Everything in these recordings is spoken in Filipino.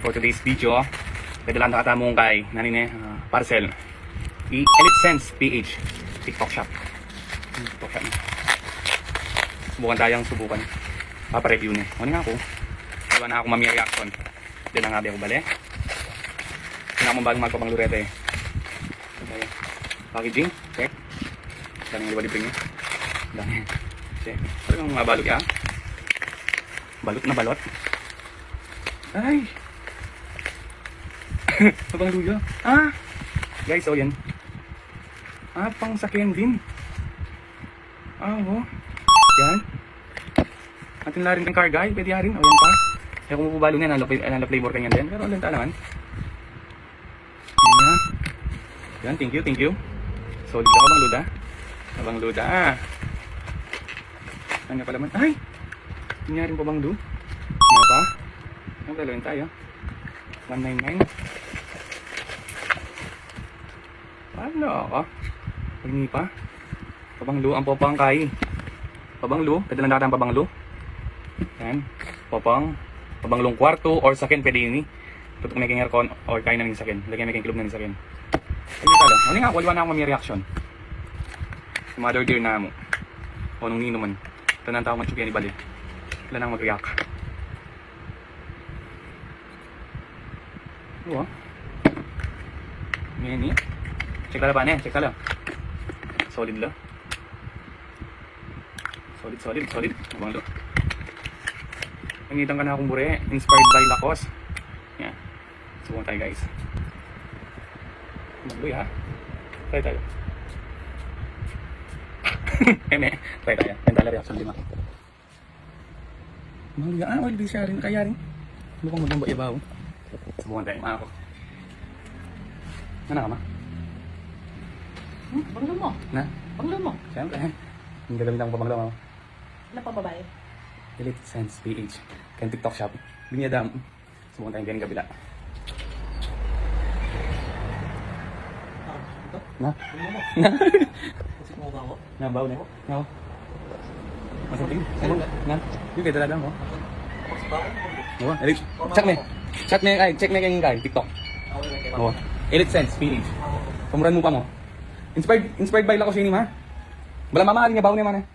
For today's video, pwede lang nakatamong kay nanine parcel Elite Sense PH TikTok shop. TikTok shop. Subukan tayong subukan. Papa-review niya. Ano nga ako? Wala na ako mami reaction. Hindi lang nga ako bali. Hindi ako bagong magpapang lurete. Okay. Packaging. Check. Daming liwalipin niya. Dami. Check. Ano yung mga balot ya? Balot na balot. Ay! Abang luya. Ah! Guys, oh yan. Ah, pang sakyan din. Ah, oh. Yan. Atin na rin ang car guy. Pwede rin. O, yan pa. Kaya kung mapubalo na, nalo flavor kanyan din. Pero lenta naman. Yan na. Yan, thank you, thank you. Solid ka, Abang Luda. Abang Luda. Ah. Ano nga pala man? Ay! Nangyari pa bang do? Nga pa? Ano pala tayo? 199. Ano ako? Pagni pa? Pabanglo ang popang kay. Pabanglo? Pwede lang natin ang pabanglo. Yan. Popang. Pabanglong kwarto or sakin pwede yun eh. Tutok may kang aircon or kain na rin sakin. Lagyan may kang kilom na rin sakin. Pwede ka lang. Ano nga? Wala na ako may reaction. Si mother dear na mo. O nung nino man. Ito na ang tao matsukyan ni Bali. Wala na mag-react. Oo. Ngayon eh. Check ka lang ba na? Check ka lang. Solid lang. Solid. Abang lo. Nangitan ka na akong bure. Inspired by Lacoste. Yan. Subukan tayo guys. Magloy ha. Try tayo. Try tayo. Mental reaction 5. Mahulga. Ah, oil di siya rin. Kaya rin. Mukhang magamba ibaw. Subukan tayo. Mga ako. Ano ka ma? Banglo mo. Na? Banglo mo. Siyempre. Yung gagamitan ko pabanglaw mo. Ano pa babae? Elite Sense PH. Kaya TikTok shop. Binyadam. Subukan tayong ganyan kabila. Ito? Na? Banglo mo. Na? Kasi mo ba ako? Na, baw na. Na. Masating? Na? Yung kaya talaga mo. Tapos ba ako? Oo. Elite. Check me. Check me kayong kay TikTok. Oo. Elite Sense PH. Pamuran mo pa mo. Inspired by Lacoste yun ma. Bala mamahal niya baw niya man eh.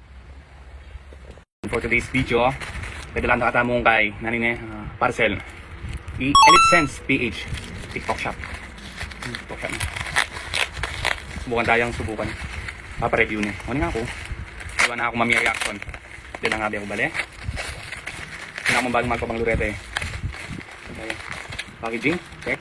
For today's video, pwede lang nakatamong kay nanine parcel Elite Sense PH TikTok shop. TikTok shop. Subukan tayong subukan. Papa-review niya. Ano nga ako? Wala na ako mami reaction. Hindi lang nga ako bali. Hindi ako bagong magpapang lurete. Okay. Packaging. Check.